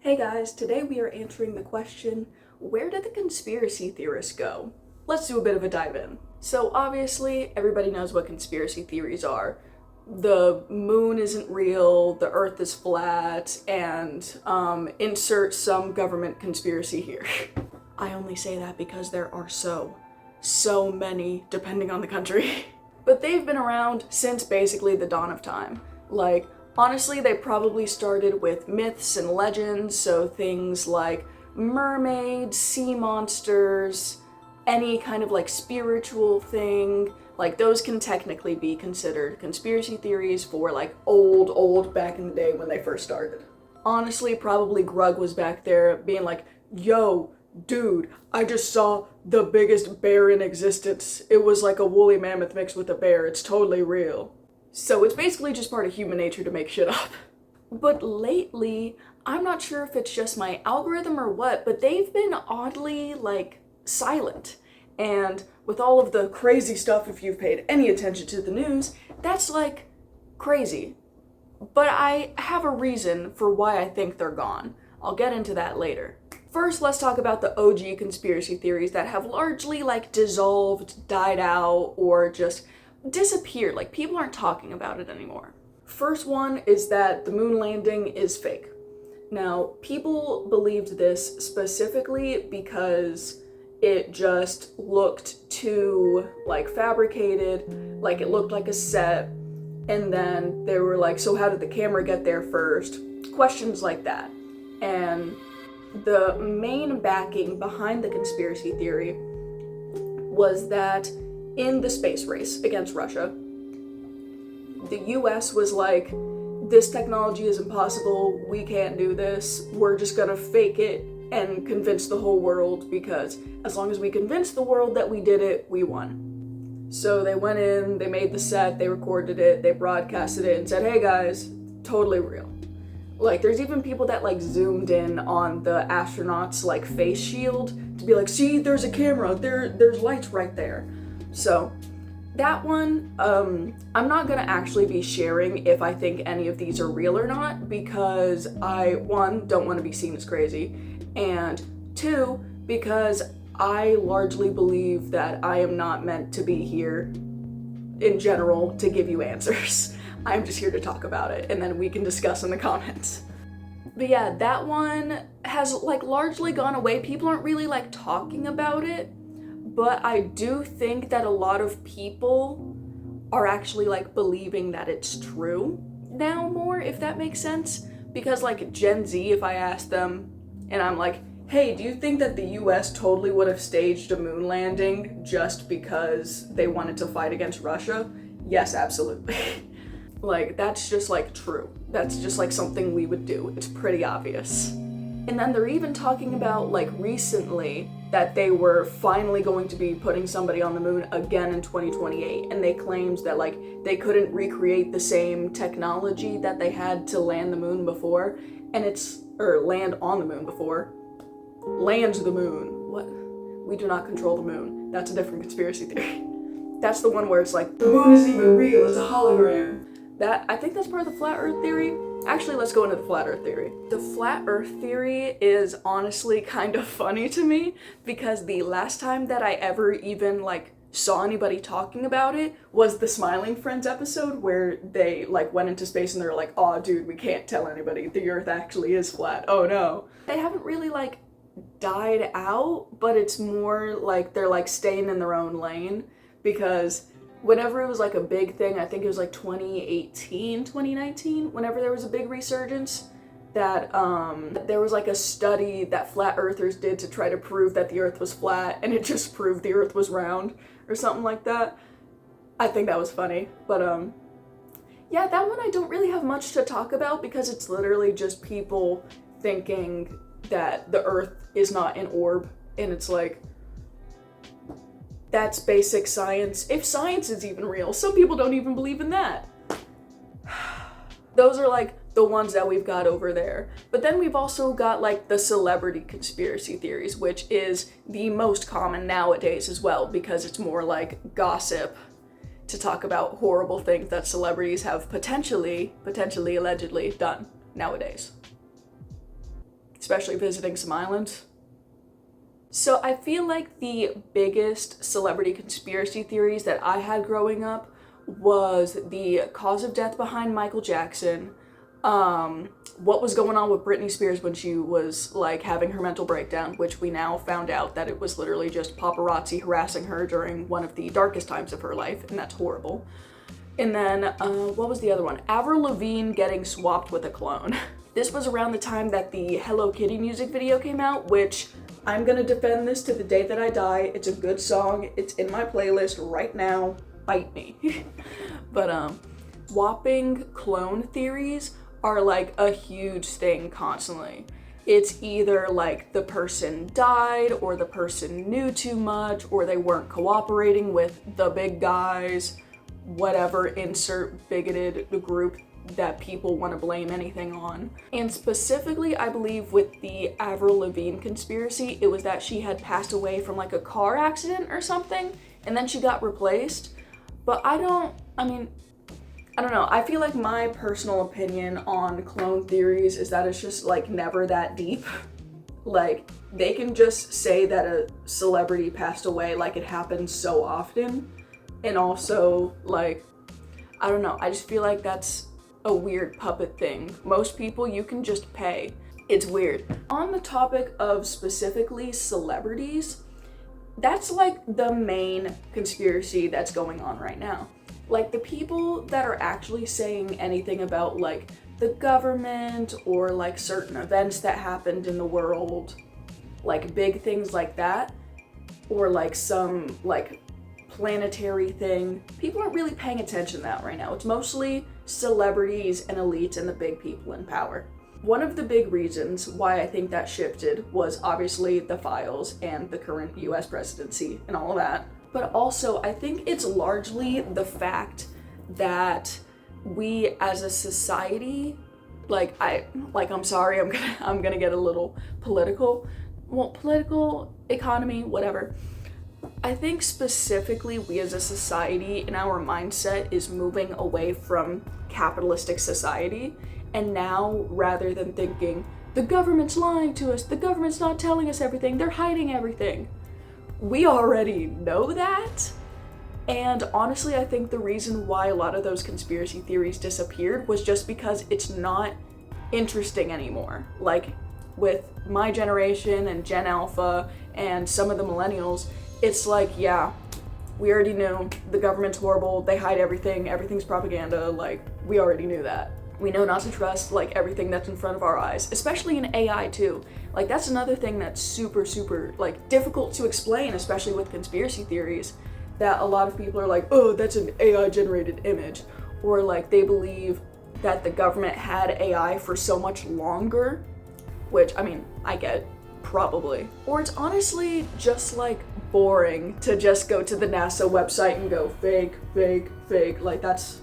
Hey guys, today we are answering the question, where did the conspiracy theorists go? Let's do a bit of a dive in. So obviously, everybody knows what conspiracy theories are. The moon isn't real, the earth is flat, and insert some government conspiracy here. I only say that because there are so many, depending on the country. But they've been around since basically the dawn of time. Like, honestly, they probably started with myths and legends, so things like mermaids, sea monsters, any kind of like spiritual thing, like those can technically be considered conspiracy theories for like old back in the day when they first started. Honestly, probably Grug was back there being like, yo, dude, I just saw the biggest bear in existence. It was like a woolly mammoth mixed with a bear. It's totally real. So it's basically just part of human nature to make shit up. But lately, I'm not sure if it's just my algorithm or what, but they've been oddly, like, silent. And with all of the crazy stuff, if you've paid any attention to the news, that's, like, crazy. But I have a reason for why I think they're gone. I'll get into that later. First, let's talk about the OG conspiracy theories that have largely, like, dissolved, died out, or just disappeared. Like, people aren't talking about it anymore. First one is that the moon landing is fake. Now, people believed this specifically because it just looked too, like, fabricated, like it looked like a set, and then they were like, so how did the camera get there first? Questions like that. And the main backing behind the conspiracy theory was that in the space race against Russia, the US was like, this technology is impossible, we can't do this, we're just gonna fake it and convince the whole world, because as long as we convince the world that we did it, we won. So they went in, they made the set, they recorded it, they broadcasted it and said, hey guys, totally real. Like, there's even people that like zoomed in on the astronauts like face shield to be like, see, there's a camera, there's lights right there. So that one, I'm not gonna actually be sharing if I think any of these are real or not, because I, one, don't want to be seen as crazy, and two, because I largely believe that I am not meant to be here in general to give you answers. I'm just here to talk about it, and then we can discuss in the comments. But yeah, that one has like largely gone away. People aren't really like talking about it. But I do think that a lot of people are actually like believing that it's true now more, if that makes sense. Because like Gen Z, if I ask them and I'm like, hey, do you think that the US totally would have staged a moon landing just because they wanted to fight against Russia? Yes, absolutely. Like, that's just like true. That's just like something we would do. It's pretty obvious. And then they're even talking about, like, recently that they were finally going to be putting somebody on the moon again in 2028, and they claimed that, like, they couldn't recreate the same technology that they had to land the moon before, or land on the moon before. Land the moon. What? We do not control the moon. That's a different conspiracy theory. That's the one where it's like, the moon isn't even real, it's a hologram. I think that's part of the flat earth theory. Actually, let's go into the flat earth theory. The flat earth theory is honestly kind of funny to me, because the last time that I ever even like saw anybody talking about it was the Smiling Friends episode, where they like went into space and they're like, oh dude, we can't tell anybody, the earth actually is flat, oh no. They haven't really like died out, but it's more like they're like staying in their own lane, because whenever it was like a big thing, I think it was like 2018, 2019, whenever there was a big resurgence, that there was like a study that flat earthers did to try to prove that the earth was flat, and it just proved the earth was round or something like that. I think that was funny. But yeah, that one I don't really have much to talk about, because it's literally just people thinking that the earth is not an orb, and it's like, that's basic science. If science is even real, some people don't even believe in that. Those are like the ones that we've got over there. But then we've also got like the celebrity conspiracy theories, which is the most common nowadays as well, because it's more like gossip to talk about horrible things that celebrities have potentially, allegedly done nowadays. especially visiting some islands. So I feel like the biggest celebrity conspiracy theories that I had growing up was the cause of death behind Michael Jackson, what was going on with Britney Spears when she was like having her mental breakdown, which we now found out that it was literally just paparazzi harassing her during one of the darkest times of her life, and that's horrible. And then, what was the other one? Avril Lavigne getting swapped with a clone. This was around the time that the Hello Kitty music video came out, which I'm gonna defend this to the day that I die. It's a good song. It's in my playlist right now. Bite me. But, swapping clone theories are like a huge thing constantly. It's either like the person died, or the person knew too much, or they weren't cooperating with the big guys, whatever, insert bigoted group that people want to blame anything on. And specifically, I believe with the Avril Lavigne conspiracy, it was that she had passed away from like a car accident or something, and then she got replaced. But I don't know. I feel like my personal opinion on clone theories is that it's just like never that deep. Like, they can just say that a celebrity passed away, like it happens so often. And also, like, I don't know, I just feel like that's a weird puppet thing. Most people you can just pay. It's weird. On the topic of specifically celebrities, that's like the main conspiracy that's going on right now. Like, the people that are actually saying anything about like the government or like certain events that happened in the world, like big things like that, or like some like planetary thing, people aren't really paying attention to that right now. It's mostly celebrities and elites and the big people in power. One of the big reasons why I think that shifted was obviously the files and the current US presidency and all of that. But also, I think it's largely the fact that we as a society, I'm sorry, I'm gonna get a little political. Well, political, economy, whatever. I think specifically we as a society and our mindset is moving away from capitalistic society. And now, rather than thinking, the government's lying to us, the government's not telling us everything, they're hiding everything, we already know that. And honestly, I think the reason why a lot of those conspiracy theories disappeared was just because it's not interesting anymore. Like, with my generation and Gen Alpha and some of the millennials, it's like, yeah, we already knew the government's horrible, they hide everything, everything's propaganda, like, we already knew that. We know not to trust like everything that's in front of our eyes, especially in AI too. Like, that's another thing that's super like difficult to explain, especially with conspiracy theories, that a lot of people are like, oh, that's an AI generated image, or like they believe that the government had AI for so much longer, which, I mean, I get, probably. Or it's honestly just like boring to just go to the NASA website and go fake, fake, fake. Like, that's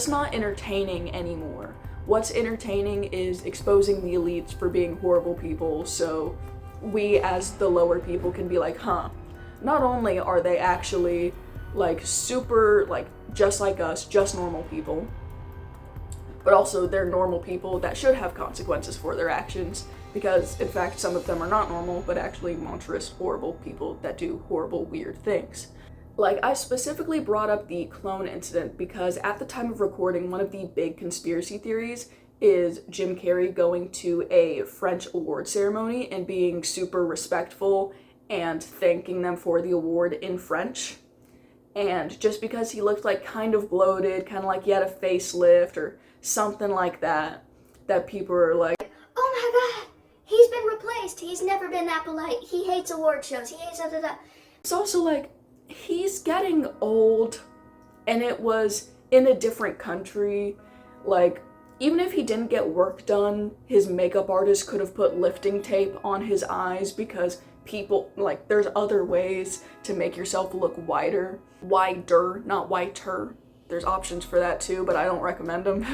not entertaining anymore. What's entertaining is exposing the elites for being horrible people, so we as the lower people can be like, huh, not only are they actually like super, like just like us, just normal people, but also they're normal people that should have consequences for their actions, because in fact some of them are not normal, but actually monstrous, horrible people that do horrible, weird things. Like, I specifically brought up the clone incident because at the time of recording, one of the big conspiracy theories is Jim Carrey going to a French award ceremony and being super respectful and thanking them for the award in French. And just because he looked like kind of bloated, kind of like he had a facelift or something like that, that people are like, oh my god, he's been replaced, he's never been that polite, he hates award shows, he hates da. It's also like, he's getting old, and it was in a different country. Like, even if he didn't get work done, his makeup artist could have put lifting tape on his eyes, because people, like, there's other ways to make yourself look wider, not whiter. There's options for that too, but I don't recommend them.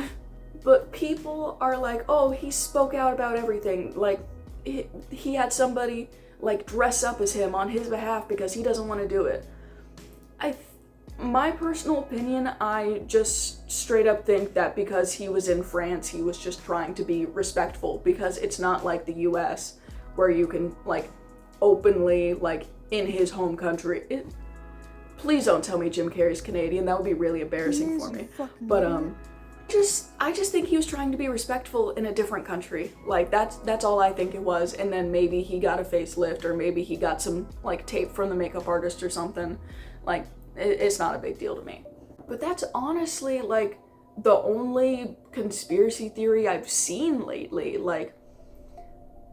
But people are like, oh, he spoke out about everything. Like, he had somebody like dress up as him on his behalf because he doesn't want to do it. My personal opinion, I just straight up think that because he was in France, he was just trying to be respectful, because it's not like the US where you can like openly, like in his home country. Please don't tell me Jim Carrey's Canadian, that would be really embarrassing for me. But I just think he was trying to be respectful in a different country. Like that's all I think it was. And then maybe he got a facelift, or maybe he got some like tape from the makeup artist or something. Like, it's not a big deal to me. But that's honestly like the only conspiracy theory I've seen lately. Like,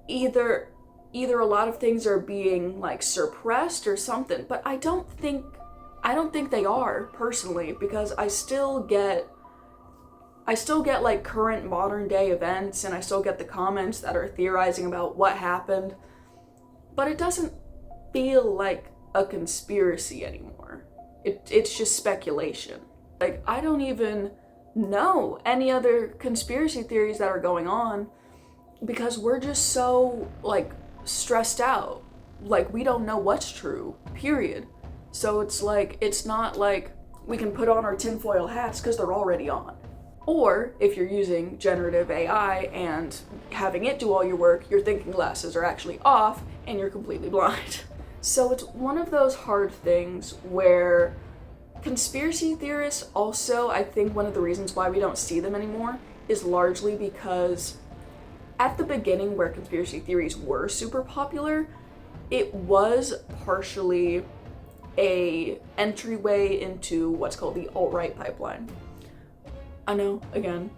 either a lot of things are being like suppressed or something, but I don't think they are, personally, because I still get like current modern day events, and I still get the comments that are theorizing about what happened, but it doesn't feel like a conspiracy anymore. It's just speculation. Like, I don't even know any other conspiracy theories that are going on, because we're just so like stressed out. Like, we don't know what's true, period. So it's like, it's not like we can put on our tinfoil hats because they're already on. Or if you're using generative AI and having it do all your work, your thinking glasses are actually off and you're completely blind. So it's one of those hard things where conspiracy theorists also, I think one of the reasons why we don't see them anymore is largely because at the beginning, where conspiracy theories were super popular, it was partially a entryway into what's called the alt-right pipeline. I know, again,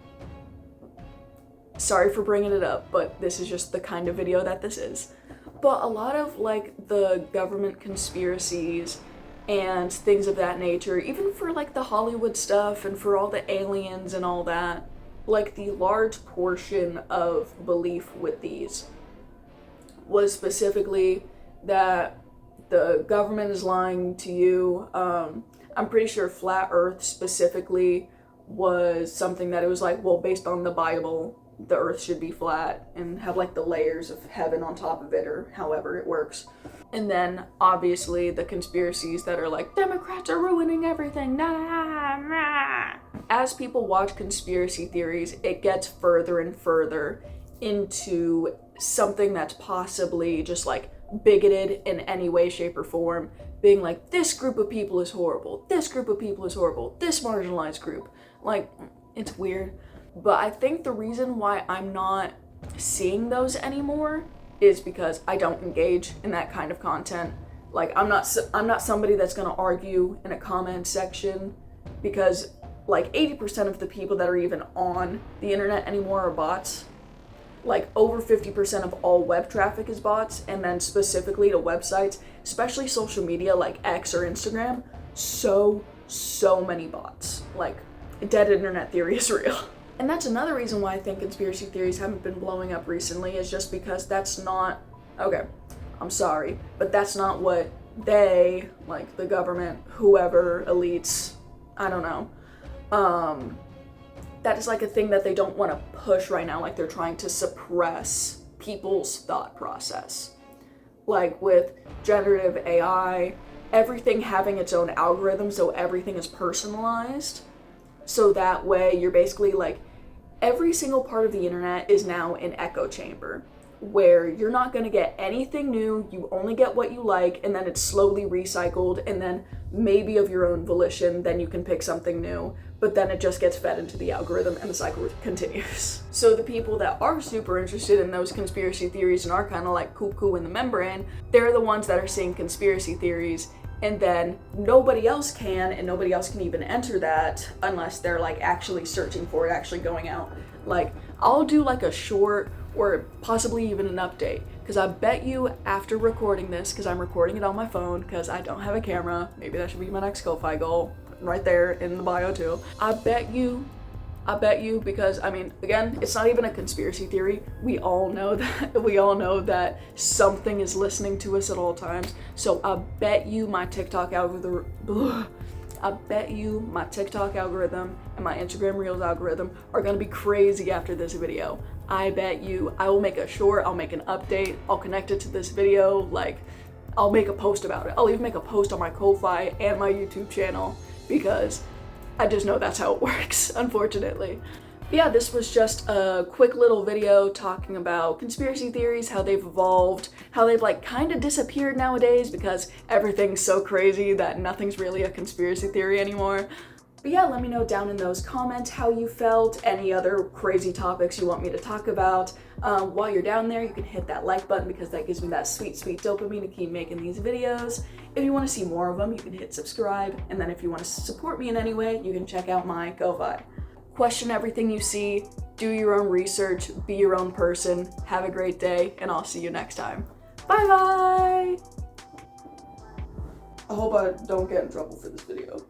sorry for bringing it up, but this is just the kind of video that this is. But a lot of like the government conspiracies and things of that nature, even for like the Hollywood stuff and for all the aliens and all that, like the large portion of belief with these was specifically that the government is lying to you. I'm pretty sure flat earth specifically was something that it was like, well, based on the Bible, the earth should be flat and have like the layers of heaven on top of it, or however it works. And then obviously the conspiracies that are like, Democrats are ruining everything, nah, nah. As people watch conspiracy theories, it gets further and further into something that's possibly just like bigoted in any way, shape, or form, being like, this group of people is horrible, this group of people is horrible, this marginalized group. Like, it's weird. But I think the reason why I'm not seeing those anymore is because I don't engage in that kind of content. Like, I'm not somebody that's gonna argue in a comment section, because like 80% of the people that are even on the internet anymore are bots. Like, over 50% of all web traffic is bots, and then specifically to websites, especially social media like X or Instagram, so many bots. Like, dead internet theory is real. And that's another reason why I think conspiracy theories haven't been blowing up recently, is just because that's not, okay, I'm sorry, but that's not what they, like the government, whoever, elites, I don't know, that is like a thing that they don't want to push right now. Like, they're trying to suppress people's thought process. Like with generative AI, everything having its own algorithm, so everything is personalized. So that way you're basically like, every single part of the internet is now an echo chamber, where you're not going to get anything new, you only get what you like, and then it's slowly recycled, and then maybe of your own volition, then you can pick something new, but then it just gets fed into the algorithm and the cycle continues. So the people that are super interested in those conspiracy theories and are kind of like cuckoo in the membrane, they're the ones that are seeing conspiracy theories, and then nobody else can, and nobody else can even enter that unless they're like actually searching for it, actually going out. Like, I'll do like a short or possibly even an update, because I bet you after recording this, because I'm recording it on my phone because I don't have a camera, maybe that should be my next Ko-Fi goal, right there in the bio too. I bet you, because I mean, again, it's not even a conspiracy theory. We all know that something is listening to us at all times. So I bet you my TikTok algorithm, and my Instagram Reels algorithm are gonna be crazy after this video. I bet you I will make a short, I'll make an update, I'll connect it to this video, like, I'll make a post about it. I'll even make a post on my Ko-Fi and my YouTube channel, because I just know that's how it works, unfortunately. But yeah, this was just a quick little video talking about conspiracy theories, how they've evolved, how they've like kind of disappeared nowadays because everything's so crazy that nothing's really a conspiracy theory anymore. But yeah, let me know down in those comments how you felt, any other crazy topics you want me to talk about. While you're down there, you can hit that like button because that gives me that sweet, sweet dopamine to keep making these videos. If you want to see more of them, you can hit subscribe. And then if you want to support me in any way, you can check out my GoVi. Question everything you see, do your own research, be your own person, have a great day, and I'll see you next time. Bye bye! I hope I don't get in trouble for this video.